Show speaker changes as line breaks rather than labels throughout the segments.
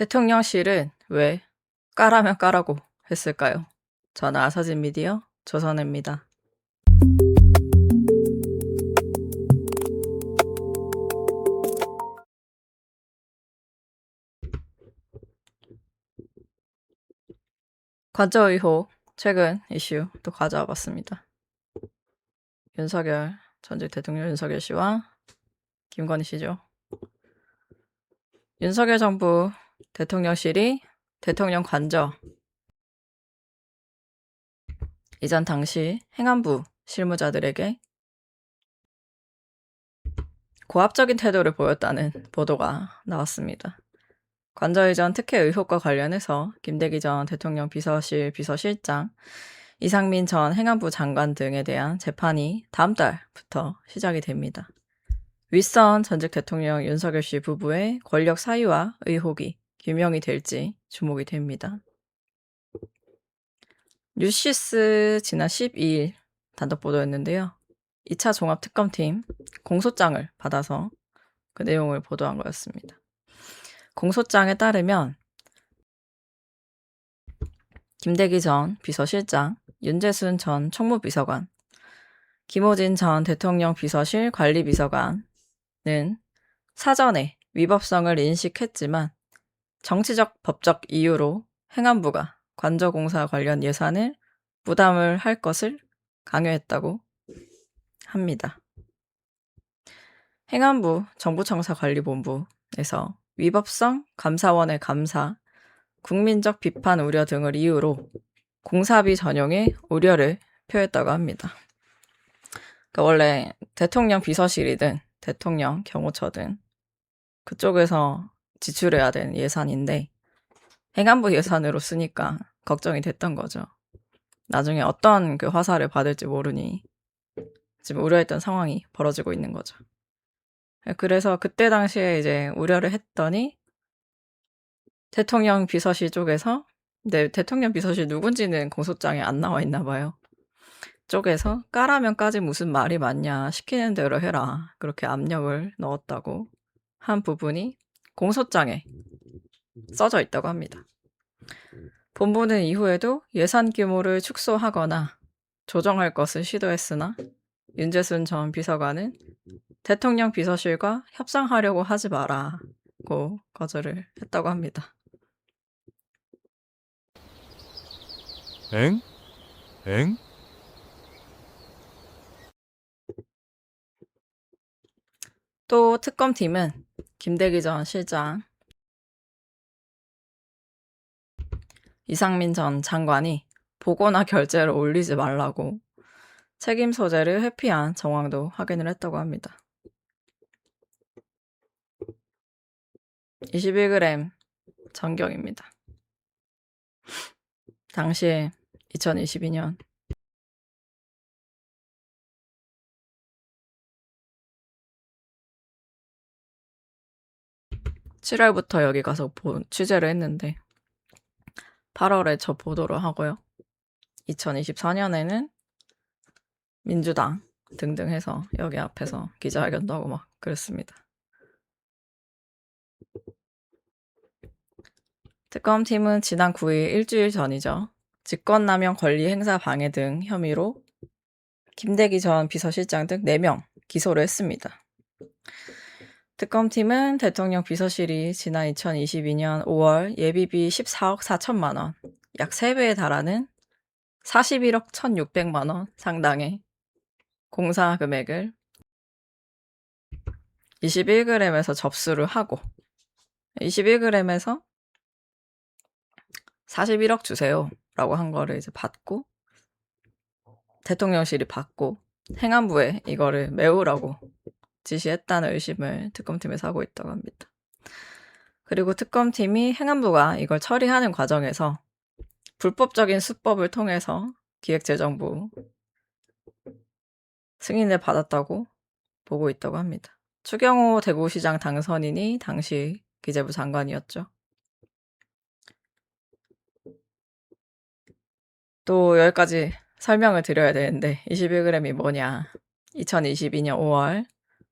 대통령실은 왜 까라면 까라고 했을까요? 저는 아사진 미디어 조선혜입니다. 관저 의혹 최근 이슈 또 가져와 봤습니다. 윤석열 전직 대통령 윤석열 씨와 김건희 씨죠. 윤석열 정부 대통령실이 대통령 관저 이전 당시 행안부 실무자들에게 고압적인 태도를 보였다는 보도가 나왔습니다. 관저 이전 특혜 의혹과 관련해서 김대기 전 대통령 비서실 비서실장, 이상민 전 행안부 장관 등에 대한 재판이 다음 달부터 시작이 됩니다. 윗선 전직 대통령 윤석열 씨 부부의 권력 사유와 의혹이 규명이 될지 주목이 됩니다. 뉴시스 지난 12일 단독 보도였는데요. 2차 종합특검팀 공소장을 받아서 그 내용을 보도한 거였습니다. 공소장에 따르면 김대기 전 비서실장, 윤재순 전 총무비서관, 김호진 전 대통령 비서실 관리비서관은 사전에 위법성을 인식했지만 정치적 법적 이유로 행안부가 관저공사 관련 예산을 부담을 할 것을 강요했다고 합니다. 행안부 정부청사관리본부에서 위법성 감사원의 감사, 국민적 비판 우려 등을 이유로 공사비 전용에 우려를 표했다고 합니다. 그러니까 원래 대통령 비서실이든 대통령 경호처든 그쪽에서 지출해야 되는 예산인데 행안부 예산으로 쓰니까 걱정이 됐던 거죠. 나중에 어떤 그 화살을 받을지 모르니 지금 우려했던 상황이 벌어지고 있는 거죠. 그래서 그때 당시에 이제 우려를 했더니 대통령 비서실 쪽에서 대통령 비서실 누군지는 공소장에 안 나와 있나 봐요. 쪽에서 까라면 까지 무슨 말이 맞냐, 시키는 대로 해라, 그렇게 압력을 넣었다고 한 부분이 공소장에 써져 있다고 합니다. 본부는 이후에도 예산 규모를 축소하거나 조정할 것을 시도했으나 윤재순 전 비서관은 대통령 비서실과 협상하려고 하지 마라고 거절을 했다고 합니다.
엥? 엥?
또 특검팀은 김대기 전 실장, 이상민 전 장관이 보고나 결재를 올리지 말라고 책임 소재를 회피한 정황도 확인을 했다고 합니다. 21g 전경입니다. 당시에 2022년 7월부터 여기 가서 취재를 했는데 8월에 저 보도를 하고요. 2024년에는 민주당 등등 해서 여기 앞에서 기자회견도 하고 막 그랬습니다. 특검팀은 지난 9일 일주일 전이죠. 직권남용 권리행사 방해 등 혐의로 김대기 전 비서실장 등 4명 기소를 했습니다. 특검팀은 대통령 비서실이 지난 2022년 5월 예비비 14억 4천만 원, 약 3배에 달하는 41억 1,600만 원 상당의 공사 금액을 21g에서 접수를 하고 21g에서 41억 주세요 라고 한 거를 이제 받고 대통령실이 받고 행안부에 이거를 메우라고 지시했다는 의심을 특검팀에서 하고 있다고 합니다. 그리고 특검팀이 행안부가 이걸 처리하는 과정에서 불법적인 수법을 통해서 기획재정부 승인을 받았다고 보고 있다고 합니다. 추경호 대구시장 당선인이 당시 기재부 장관이었죠. 또 여기까지 설명을 드려야 되는데 21g이 뭐냐. 2022년 5월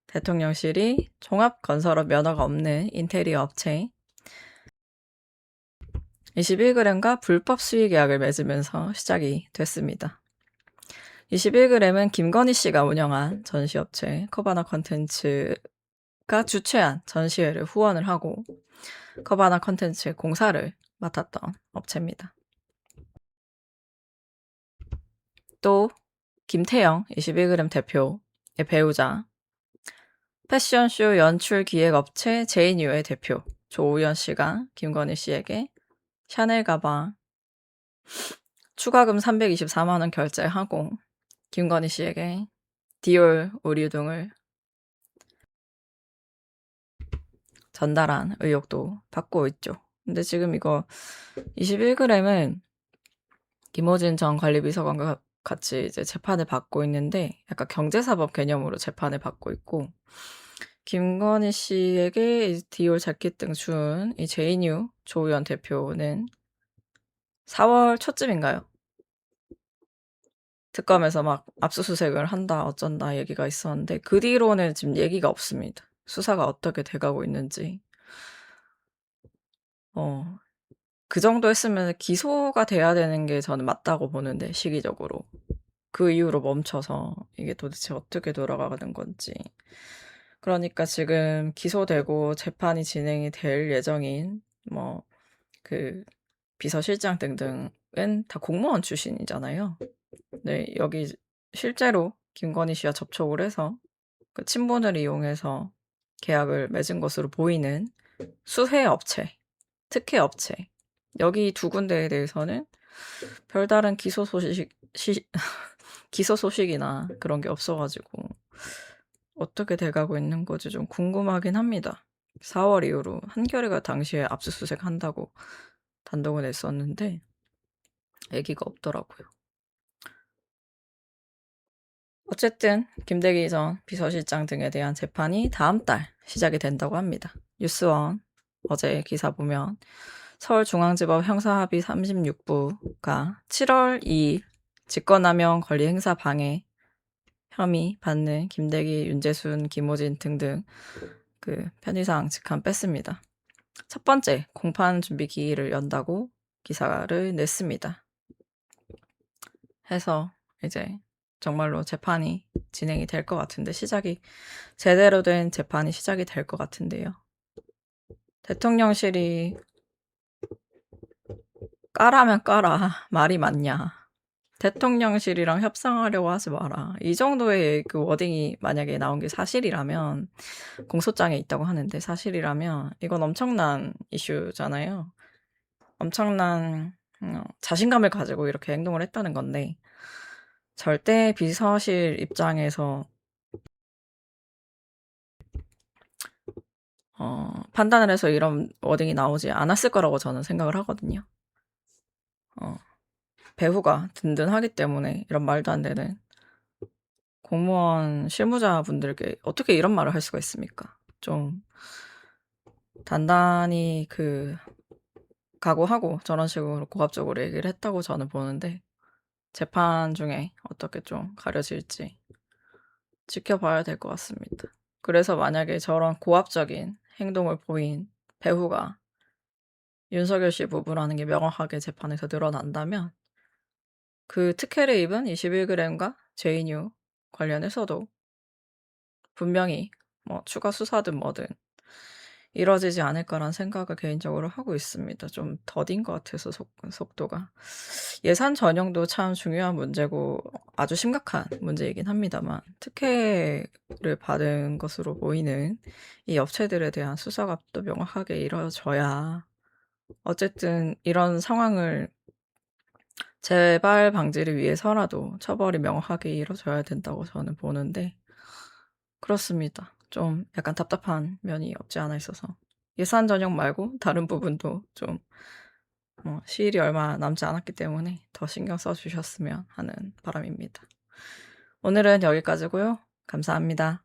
대통령실이 종합건설업 면허가 없는 인테리어 업체 21g과 불법 수의 계약을 맺으면서 시작이 됐습니다. 21g은 김건희 씨가 운영한 전시업체 커바나 컨텐츠가 주최한 전시회를 후원을 하고 커바나 컨텐츠의 공사를 맡았던 업체입니다. 또 김태영 21g 대표의 배우자, 패션쇼 연출 기획업체 제이뉴의 대표 조우연 씨가 김건희 씨에게 샤넬 가방 추가금 324만 원 결제하고 김건희 씨에게 디올 의류 등을 전달한 의혹도 받고 있죠. 근데 지금 이거 21g은 김호진 전 관리비서관과 같이 이제 재판을 받고 있는데 약간 경제사법 개념으로 재판을 받고 있고 김건희 씨에게 디올 재킷 등 준 이 제이뉴 조우연 대표는 4월 초쯤인가요? 특검에서 막 압수수색을 한다 어쩐다 얘기가 있었는데 그 뒤로는 지금 얘기가 없습니다. 수사가 어떻게 돼가고 있는지. 그 정도 했으면 기소가 돼야 되는 게 저는 맞다고 보는데 시기적으로. 그 이후로 멈춰서 이게 도대체 어떻게 돌아가는 건지. 그러니까 지금 기소되고 재판이 진행이 될 예정인 그 비서실장 등등은 다 공무원 출신이잖아요. 네, 여기 실제로 김건희 씨와 접촉을 해서 그 친분을 이용해서 계약을 맺은 것으로 보이는 수혜 업체, 특혜 업체 여기 두 군데에 대해서는 별다른 기소 소식이나 그런 게 없어가지고 어떻게 돼가고 있는 거지 좀 궁금하긴 합니다. 4월 이후로 한겨레가 당시에 압수수색 한다고 단독을 냈었는데 얘기가 없더라고요. 어쨌든 김대기 전 비서실장 등에 대한 재판이 다음 달 시작이 된다고 합니다. 뉴스원 어제 기사 보면 서울중앙지법 형사합의 36부가 7월 2일 직권남용 권리행사 방해 혐의 받는 김대기, 윤재순, 김호진 등등 그 편의상 직함 뺐습니다. 첫 번째 공판 준비 기일을 연다고 기사를 냈습니다. 해서 이제 정말로 재판이 진행이 될 것 같은데 제대로 된 재판이 시작이 될 것 같은데요. 대통령실이 까라면 까라 말이 맞냐. 대통령실이랑 협상하려고 하지 마라. 이 정도의 그 워딩이 만약에 나온 게 사실이라면 공소장에 있다고 하는데 사실이라면 이건 엄청난 이슈잖아요. 엄청난 자신감을 가지고 이렇게 행동을 했다는 건데 절대 비서실 입장에서 판단을 해서 이런 워딩이 나오지 않았을 거라고 저는 생각을 하거든요. 배후가 든든하기 때문에 이런 말도 안 되는 공무원 실무자분들께 어떻게 이런 말을 할 수가 있습니까? 좀 단단히 각오하고 저런 식으로 고압적으로 얘기를 했다고 저는 보는데 재판 중에 어떻게 좀 가려질지 지켜봐야 될 것 같습니다. 그래서 만약에 저런 고압적인 행동을 보인 배후가 윤석열 씨 부부라는 게 명확하게 재판에서 드러난다면 그 특혜를 입은 21g과 제이뉴 관련해서도 분명히 추가 수사든 뭐든 이뤄지지 않을까라는 생각을 개인적으로 하고 있습니다. 좀 더딘 것 같아서 속도가. 예산 전형도 참 중요한 문제고 아주 심각한 문제이긴 합니다만 특혜를 받은 것으로 보이는 이 업체들에 대한 수사가 또 명확하게 이뤄져야 어쨌든 이런 상황을 재발 방지를 위해서라도 처벌이 명확하게 이루어져야 된다고 저는 보는데 그렇습니다. 좀 약간 답답한 면이 없지 않아 있어서 예산 전형 말고 다른 부분도 좀 시일이 얼마 남지 않았기 때문에 더 신경 써주셨으면 하는 바람입니다. 오늘은 여기까지고요. 감사합니다.